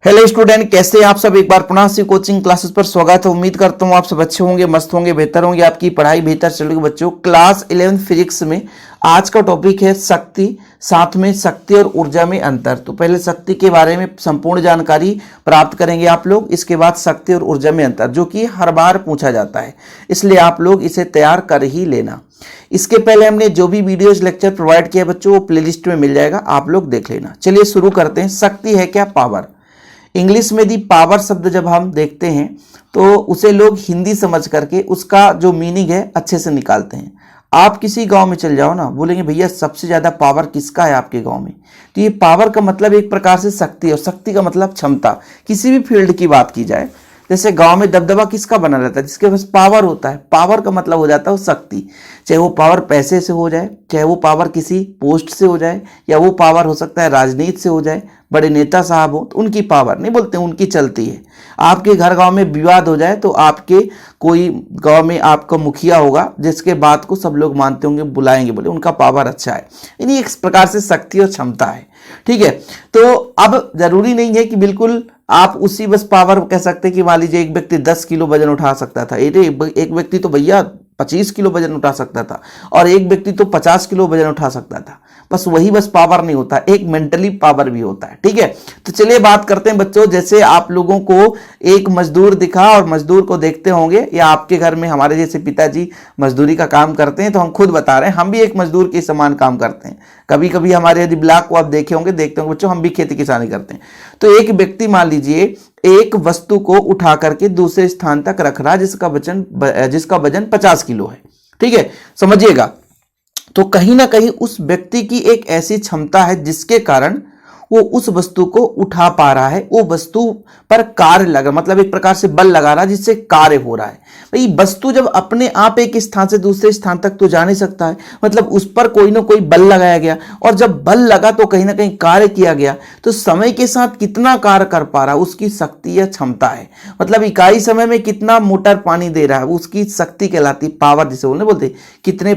Hello student, कैसे हैं आप सब। एक बार पुनः से कोचिंग क्लासेस पर स्वागत है। उम्मीद करता हूं आप सब अच्छे होंगे, मस्त होंगे, बेहतर होंगे, आपकी पढ़ाई बेहतर चलेगी। बच्चों, क्लास 11 फिजिक्स में आज का टॉपिक है शक्ति, साथ में शक्ति और ऊर्जा में अंतर। तो पहले शक्ति के बारे में संपूर्ण जानकारी प्राप्त करेंगे आप लोग, इसके बाद शक्ति और ऊर्जा में अंतर, जो कि हर बार पूछा जाता है, इसलिए आप लोग इसे तैयार कर ही लेना। इसके पहले हमने जो भी वीडियोज लेक्चर प्रोवाइड किया बच्चों, वो प्लेलिस्ट में मिल जाएगा, आप लोग देख लेना। चलिए शुरू करते हैं। शक्ति है क्या? पावर। इंग्लिश में दी पावर शब्द जब हम देखते हैं तो उसे लोग हिंदी समझ करके उसका जो मीनिंग है अच्छे से निकालते हैं। आप किसी गांव में चल जाओ ना, बोलेंगे भैया सबसे ज्यादा पावर किसका है आपके गांव में। तो ये पावर का मतलब एक प्रकार से शक्ति, और शक्ति का मतलब क्षमता। किसी भी फील्ड की बात की जाए, जैसे गांव में दबदबा किसका बना रहता है? जिसके पास पावर होता है। पावर का मतलब हो जाता है शक्ति, चाहे वो पावर पैसे से हो जाए, चाहे वो पावर किसी पोस्ट से हो जाए, या वो पावर हो सकता है राजनीति से हो जाए, बड़े नेता साहब हो तो उनकी पावर नहीं बोलते, उनकी चलती है। आपके घर गांव में विवाद हो जाए तो आपके कोई गांव में आपका मुखिया होगा जिसके बात को सब लोग मानते होंगे, बुलाएंगे, बोले उनका पावर अच्छा है। यानी एक प्रकार से शक्ति और क्षमता है। ठीक है, तो अब जरूरी नहीं है कि बिल्कुल आप उसी बस पावर कह सकते हैं कि मान लीजिए एक व्यक्ति 10 किलो वजन उठा सकता था, एक व्यक्ति तो भैया 25 किलो वजन उठा सकता था, और एक व्यक्ति तो 50 किलो वजन उठा सकता था। बस वही बस पावर नहीं होता, एक मेंटली पावर भी होता है। ठीक है, तो चलिए बात करते हैं बच्चों। जैसे आप लोगों को एक मजदूर दिखा और मजदूर को देखते होंगे, या आपके घर में हमारे जैसे पिताजी मजदूरी का काम करते हैं, तो हम खुद बता रहे हैं हम भी एक मजदूर के समान काम करते हैं। कभी कभी हमारे यदि ब्लॉग को आप देखते होंगे बच्चों, हम भी खेती किसानी करते हैं। तो एक व्यक्ति मान लीजिए एक वस्तु को उठा करके दूसरे स्थान तक रख रहा है जिसका वजन 50 किलो है। ठीक है, समझिएगा। तो कहीं ना कहीं उस व्यक्ति की एक ऐसी क्षमता है जिसके कारण वो उस वस्तु को उठा पा रहा है, वो वस्तु पर कार्य लगा, मतलब एक प्रकार से बल लगा रहा है जिससे कार्य हो रहा है। भाई वस्तु जब अपने आप एक स्थान से दूसरे स्थान तक तो जा नहीं सकता है, मतलब उस पर कोई ना कोई बल लगाया गया, और जब बल लगा तो कहीं ना कहीं कार्य किया गया। तो समय के साथ कितना कार्य कर पा रहा है उसकी शक्ति या क्षमता है। मतलब इकाई समय में कितना मोटर पानी दे रहा है उसकी शक्ति कहलाती है, पावर जिसे बोलते कितने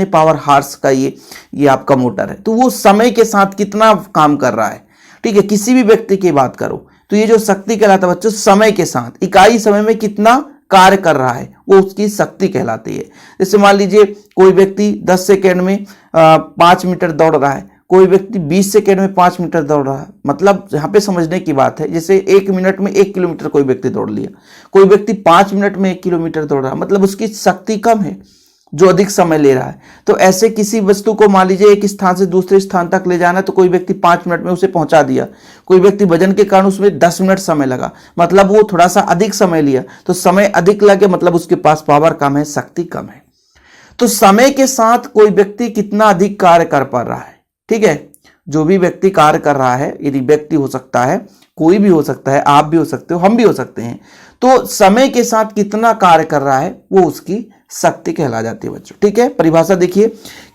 पावर हार्स का ये आपका मोटर है, तो वो समय के साथ कितना काम कर रहा है। ठीक है, किसी भी व्यक्ति की बात करो तो ये जो शक्ति कहलाता है बच्चों, समय के साथ इकाई समय में कितना कार्य कर रहा है वो उसकी शक्ति कहलाती है। जैसे मान लीजिए कोई व्यक्ति 10 सेकेंड में 5 मीटर दौड़ रहा है, कोई व्यक्ति 20 सेकेंड में 5 मीटर दौड़ रहा है। मतलब यहाँ पे समझने की बात है, जैसे 1 मिनट में 1 किलोमीटर कोई व्यक्ति दौड़ लिया, कोई व्यक्ति 5 मिनट में 1 किलोमीटर दौड़ रहा है, मतलब उसकी शक्ति कम है जो अधिक समय ले रहा है। तो ऐसे किसी वस्तु को मान लीजिए एक स्थान से दूसरे स्थान तक ले जाना है, तो कोई व्यक्ति 5 मिनट में उसे पहुंचा दिया, कोई व्यक्ति वजन के कारण उसमें 10 मिनट समय लगा, मतलब वो थोड़ा सा अधिक समय लिया, तो समय अधिक लगे मतलब उसके पास पावर कम है, शक्ति कम है। तो समय के साथ कोई व्यक्ति कितना अधिक कार्य कर पा रहा है। ठीक है, जो भी व्यक्ति कार्य कर रहा है, यदि व्यक्ति हो सकता है, कोई भी हो सकता है, आप भी हो सकते हो, हम भी हो सकते हैं, तो समय के साथ कितना कार्य कर रहा है वो उसकी शक्ति कहला जाती है बच्चों। ठीक है, परिभाषा देखिए,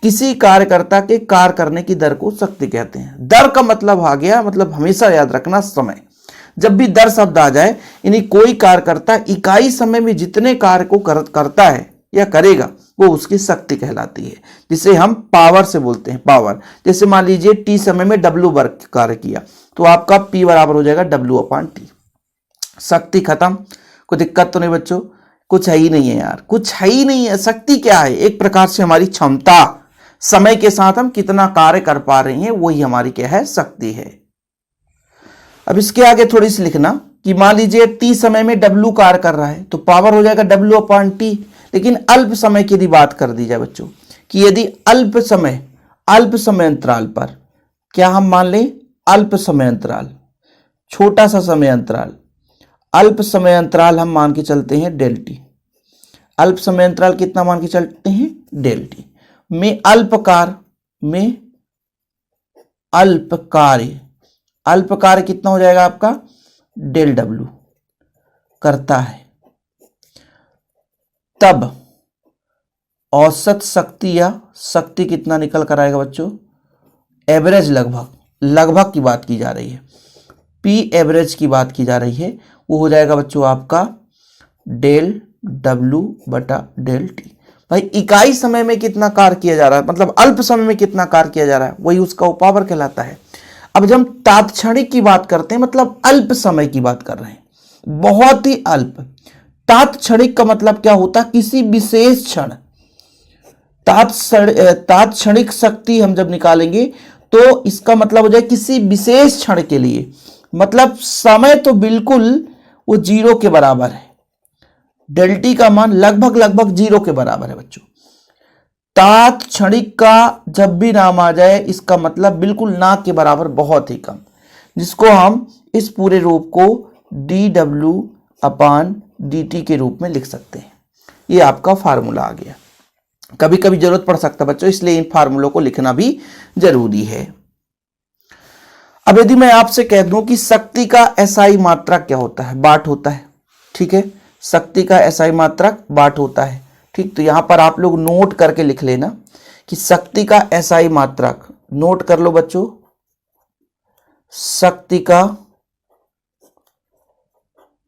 किसी कार्यकर्ता के कार्य करने की दर को शक्ति कहते हैं। दर का मतलब आ गया, मतलब हमेशा याद रखना समय। जब भी दर शब्द आ जाए, यानी कोई कार्यकर्ता इकाई समय में जितने कार्य को करता है या करेगा वो उसकी शक्ति कहलाती है, जिसे हम पावर से बोलते हैं। पावर, जैसे मान लीजिए टी समय में W वर्ग कार्य किया तो आपका P बराबर हो जाएगा W/T। शक्ति खत्म, कोई दिक्कत तो नहीं बच्चों, कुछ है ही नहीं है यार, कुछ है ही नहीं है। शक्ति क्या है? एक प्रकार से हमारी क्षमता, समय के साथ हम कितना कार्य कर पा रहे हैं वही हमारी क्या है, शक्ति है। अब इसके आगे थोड़ी सी लिखना कि मान लीजिए T समय में W कार्य कर रहा है तो पावर हो जाएगा W/T। लेकिन अल्प समय की यदि बात कर दी जाए बच्चों, कि यदि अल्प समय अंतराल पर, क्या हम मान लें अल्प समय अंतराल, छोटा सा समय अंतराल, अल्प समय अंतराल हम मान के चलते हैं ΔT। अल्प समय अंतराल कितना मान के चलते हैं? ΔT में अल्प कार्य कितना हो जाएगा आपका? ΔW करता है। तब औसत शक्ति या शक्ति कितना निकल कर आएगा बच्चों? एवरेज, लगभग की बात की जा रही है, P एवरेज की बात की जा रही है, वो हो जाएगा बच्चों आपका ΔW/ΔT। भाई इकाई समय में कितना कार्य किया जा रहा है, मतलब अल्प समय में कितना कार्य किया जा रहा है, वही उसका पावर कहलाता है। अब जब हम तात्क्षणिक की बात करते हैं मतलब अल्प समय की बात कर रहे हैं, बहुत ही अल्प। तात्क्षणिक का मतलब क्या होता है? किसी विशेष क्षण। तात्क्षणिक शक्ति हम जब निकालेंगे तो इसका मतलब हो जाए किसी विशेष क्षण के लिए, मतलब समय तो बिल्कुल वो 0 के बराबर है, डेल टी का मान लगभग 0 के बराबर है बच्चों। तात्क्षणिक का जब भी नाम आ जाए इसका मतलब बिल्कुल ना के बराबर, बहुत ही कम, जिसको हम इस पूरे रूप को dw/dt के रूप में लिख सकते हैं। ये आपका फार्मूला आ गया। कभी कभी जरूरत पड़ सकता है बच्चों, इसलिए इन फार्मूलों को लिखना भी जरूरी है। अब यदि मैं आपसे कह दूं कि शक्ति का एसआई मात्रक क्या होता है? वाट होता है। ठीक है, शक्ति का एसआई मात्रक वाट होता है। ठीक, तो यहां पर आप लोग नोट करके लिख लेना कि शक्ति का एसआई मात्रक, नोट कर लो बच्चों, शक्ति का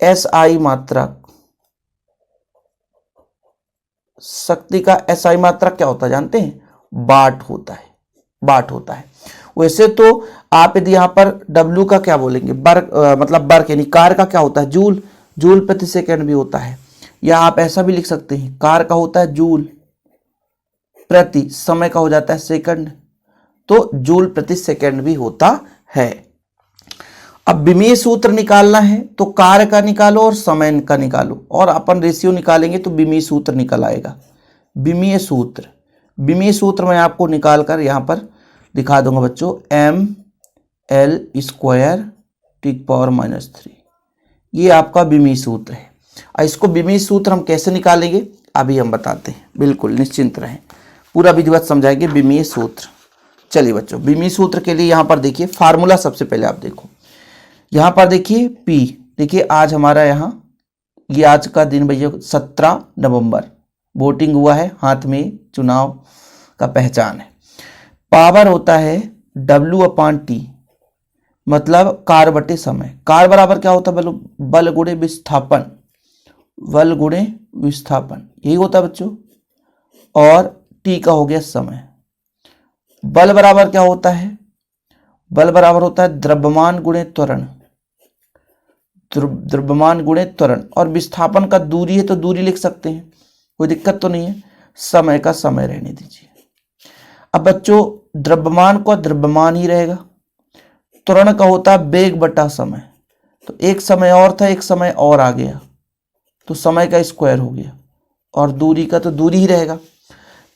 एसआई मात्रक, शक्ति का एसआई मात्रक क्या होता है जानते हैं? वाट होता है, वाट होता है। वैसे तो आप यदि यहां पर W का क्या बोलेंगे? वर्ग, मतलब वर्ग यानी कार का क्या होता है? जूल, जूल प्रति सेकंड भी होता है। या आप ऐसा भी लिख सकते हैं, कार का होता है जूल प्रति, समय का हो जाता है सेकंड, तो जूल प्रति सेकंड भी होता है। अब विमीय सूत्र निकालना है तो कार्य का निकालो और समय का निकालो, और अपन रेशियो निकालेंगे तो विमीय सूत्र निकल आएगा। विमीय सूत्र, विमीय सूत्र मैं आपको निकाल कर यहां पर दिखा दूंगा बच्चों, ml² (10⁻⁻3), ये आपका विमीय सूत्र है। और इसको विमीय सूत्र हम कैसे निकालेंगे अभी हम बताते हैं, बिल्कुल निश्चिंत रहें, पूरा विधिवत समझाएंगे विमीय सूत्र। चलिए बच्चों, विमीय सूत्र के लिए यहां पर देखिए फार्मूला, सबसे पहले आप देखो यहां पर देखिए P, देखिए आज हमारा यहाँ ये आज का दिन भैया 17 नवंबर, वोटिंग हुआ है, हाथ में चुनाव का पहचान है। पावर होता है W/T, मतलब कार बटे समय। कार बराबर क्या होता है? बल गुणे विस्थापन, बल गुणे विस्थापन, यही होता है बच्चों। और T का हो गया समय। बल बराबर क्या होता है? बल बराबर होता है द्रव्यमान गुणे त्वरण, द्रव्यमान गुणे त्वरण। और विस्थापन का दूरी है तो दूरी लिख सकते हैं, कोई दिक्कत तो नहीं है। समय का समय रहने दीजिए। अब बच्चों द्रव्यमान का द्रव्यमान ही रहेगा, त्वरण का होता है वेग बटा समय, तो एक समय और था, एक समय और आ गया तो समय का स्क्वायर हो गया, और दूरी का तो दूरी ही रहेगा।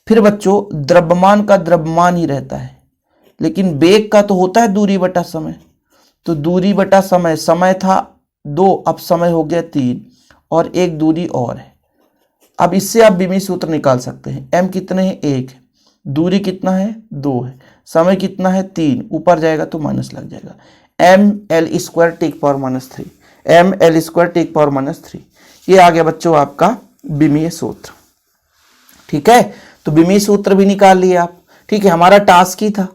फिर बच्चों द्रव्यमान का द्रव्यमान ही रहता है, लेकिन वेग का तो होता है दूरी बटा समय, तो दूरी बटा समय, समय था 2, अब समय हो गया 3, और एक दूरी और है। अब इससे आप विमीय सूत्र निकाल सकते हैं। m कितने हैं? 1 है, दूरी कितना है? 2 है, समय कितना है? 3, ऊपर जाएगा तो माइनस लग जाएगा। ml² (10⁻⁻3), ml² (10⁻⁻3), ये आ गया बच्चों आपका विमीय सूत्र। ठीक है, तो विमीय सूत्र भी निकाल लिए आप। ठीक है, हमारा टास्क ही था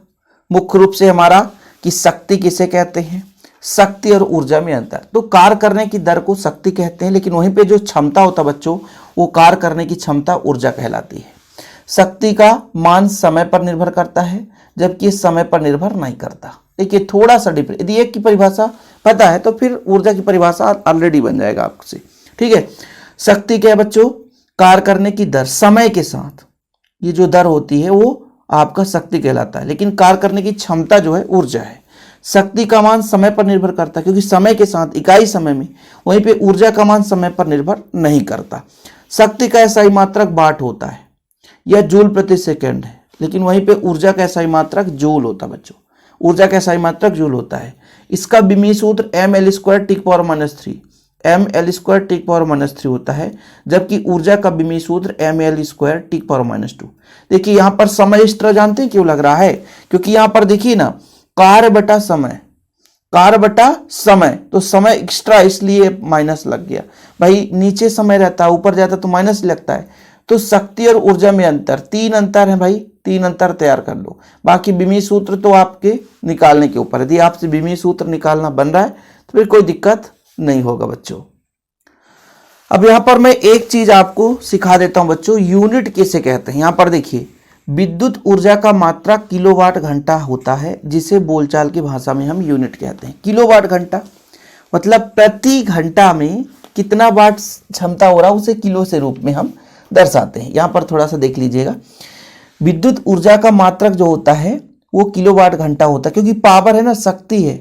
मुख्य रूप से हमारा कि शक्ति किसे कहते हैं, शक्ति और ऊर्जा में अंतर। तो कार्य करने की दर को शक्ति कहते हैं, लेकिन वहीं पे जो क्षमता होता बच्चों वो कार्य करने की क्षमता ऊर्जा कहलाती है। शक्ति का मान समय पर निर्भर करता है, जबकि समय पर निर्भर नहीं करता। देखिए थोड़ा सा डिफरेंस, यदि एक की परिभाषा पता है तो फिर ऊर्जा की परिभाषा ऑलरेडी बन जाएगा आपसे। ठीक है, शक्ति क्या है बच्चों? कार्य करने की दर समय के साथ, ये जो दर होती है वो आपका शक्ति कहलाता है, लेकिन कार्य करने की क्षमता जो है ऊर्जा है। शक्ति का मान समय पर निर्भर करता है क्योंकि समय के साथ इकाई समय में, वहीं पे ऊर्जा का मान समय पर निर्भर नहीं करता। शक्ति का एसआई मात्रक वाट होता है या जूल प्रति सेकंड है, लेकिन वहीं पे ऊर्जा का एसआई मात्रक जूल होता है बच्चों, ऊर्जा का एसआई मात्रक जूल होता है। इसका विमीय सूत्र ml² (10⁻⁻3), ml² (10⁻⁻3) होता है, जबकि ऊर्जा का विमीय सूत्र ml² (10⁻²). देखिए यहां पर समय इस तरह जानते हैं क्यों लग रहा है? क्योंकि यहां पर देखिए ना, कार्य बटा समय, कार्य बटा समय, तो समय एक्स्ट्रा इसलिए माइनस लग गया भाई। नीचे समय रहता है, ऊपर जाता तो माइनस लगता है। तो शक्ति और ऊर्जा में अंतर, 3 अंतर है भाई, 3 अंतर तैयार कर लो। बाकी विमीय सूत्र तो आपके निकालने के ऊपर, यदि आपसे विमीय सूत्र निकालना बन रहा है तो फिर कोई दिक्कत नहीं होगा बच्चों। अब यहां पर मैं एक चीज आपको सिखा देता हूं बच्चों, यूनिट किसे कहते हैं। यहां पर देखिए विद्युत ऊर्जा का मात्रा किलोवाट घंटा होता है, जिसे बोलचाल की भाषा में हम यूनिट कहते हैं। किलोवाट घंटा मतलब प्रति घंटा में कितना वाट क्षमता हो रहा है उसे किलो से रूप में हम दर्शाते हैं। यहाँ पर थोड़ा सा देख लीजिएगा, विद्युत ऊर्जा का मात्रक जो होता है वो किलोवाट घंटा होता है, क्योंकि पावर है ना, शक्ति है,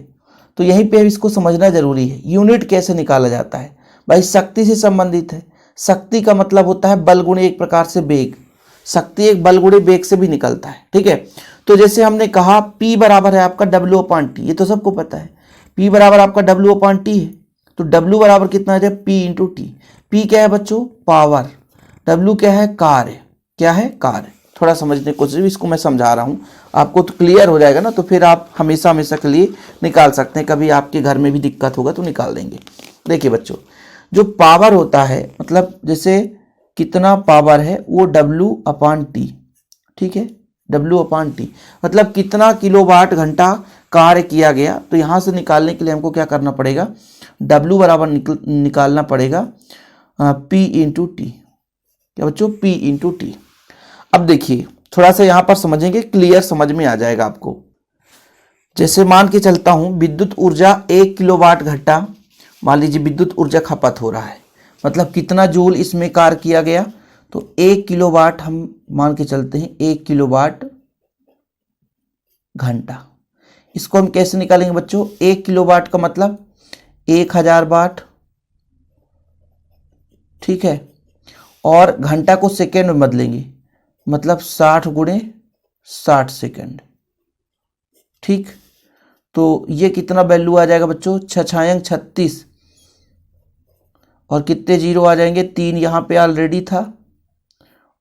तो यहीं पे इसको समझना जरूरी है। यूनिट कैसे निकाला जाता है भाई, शक्ति से संबंधित है। शक्ति का मतलब होता है बल गुणे एक प्रकार से वेग, शक्ति एक बल गुणे वेग से भी निकलता है, ठीक है। तो जैसे हमने कहा P बराबर है आपका W/T, ये तो सबको पता है। P बराबर आपका W/T है, तो W बराबर कितना है, P इंटू टी। P क्या है बच्चों, पावर, W क्या है, कार्य, क्या है, कार्य। थोड़ा समझने की कोशिश, इसको मैं समझा रहा हूँ, आपको तो क्लियर हो जाएगा ना, तो फिर आप हमेशा हमेशा के लिए निकाल सकते हैं। कभी आपके घर में भी दिक्कत होगा तो निकाल देंगे। देखिए बच्चों, जो पावर होता है मतलब जैसे कितना पावर है वो W/T, ठीक है, W/T मतलब कितना किलोवाट घंटा कार्य किया गया। तो यहाँ से निकालने के लिए हमको क्या करना पड़ेगा, W बराबर निकालना पड़ेगा P इंटू टी। क्या बच्चों, P इंटू टी। अब देखिए थोड़ा सा यहाँ पर समझेंगे, क्लियर समझ में आ जाएगा आपको। जैसे मान के चलता हूँ विद्युत ऊर्जा 1 किलोवाट घंटा, मान लीजिए विद्युत ऊर्जा खपत हो रहा है, मतलब कितना जूल इसमें कार्य किया गया, तो 1 किलोवाट हम मान के चलते हैं, 1 किलोवाट घंटा। इसको हम कैसे निकालेंगे बच्चों, 1 किलोवाट का मतलब 1000 वाट, ठीक है, और घंटा को सेकेंड में बदलेंगे, मतलब 60 गुणे 60 सेकेंड, ठीक। तो ये कितना वैल्यू आ जाएगा बच्चों, 6 36, और कितने जीरो आ जाएंगे, 3 यहाँ पे ऑलरेडी था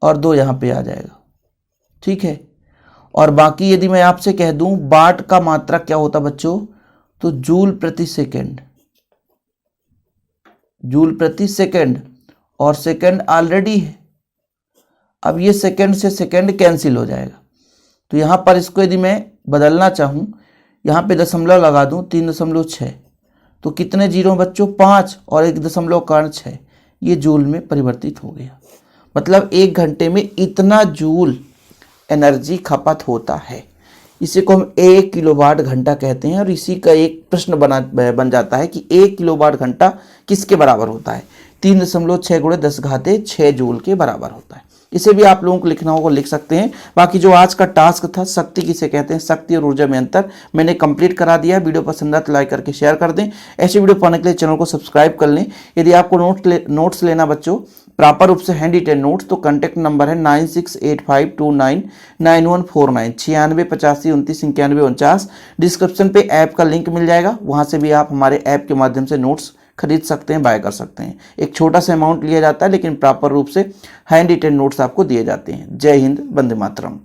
और 2 यहाँ पे आ जाएगा, ठीक है। और बाकी यदि मैं आपसे कह दूं वाट का मात्रक क्या होता बच्चों, तो जूल प्रति सेकेंड, जूल प्रति सेकेंड, और सेकेंड ऑलरेडी है। अब ये सेकेंड से सेकेंड कैंसिल हो जाएगा, तो यहाँ पर इसको यदि मैं बदलना चाहूँ, यहाँ पे दशमलव लगा दूँ, 3.6, तो कितने जीरो बच्चों, 5 और 1.6, ये जूल में परिवर्तित हो गया। मतलब 1 घंटे में इतना जूल एनर्जी खपत होता है। इसी को हम 1 किलोवाट घंटा कहते हैं। और इसी का एक प्रश्न बन जाता है कि 1 किलोवाट घंटा किसके बराबर होता है, 3.6 गुणे 10⁻6 जूल के बराबर होता है। इसे भी आप लोगों को लिखना होगा, लिख सकते हैं। बाकी जो आज का टास्क था, शक्ति किसे कहते हैं, शक्ति और ऊर्जा में अंतर, मैंने कंप्लीट करा दिया। वीडियो पसंद आए तो लाइक करके शेयर कर दें। ऐसे वीडियो पाने के लिए चैनल को सब्सक्राइब कर लें। यदि आपको नोट्स लेना बच्चों प्रॉपर रूप से हैंडी 10 नोट्स, तो कॉन्टैक्ट नंबर है 9685299149, 9685299149। डिस्क्रिप्शन पे ऐप का लिंक मिल जाएगा, वहां से भी आप हमारे ऐप के माध्यम से नोट्स खरीद सकते हैं, बाय कर सकते हैं। एक छोटा सा अमाउंट लिया जाता है, लेकिन प्रॉपर रूप से हैंडी 10 नोट्स आपको दिए जाते हैं। जय हिंद, वंदे मातरम।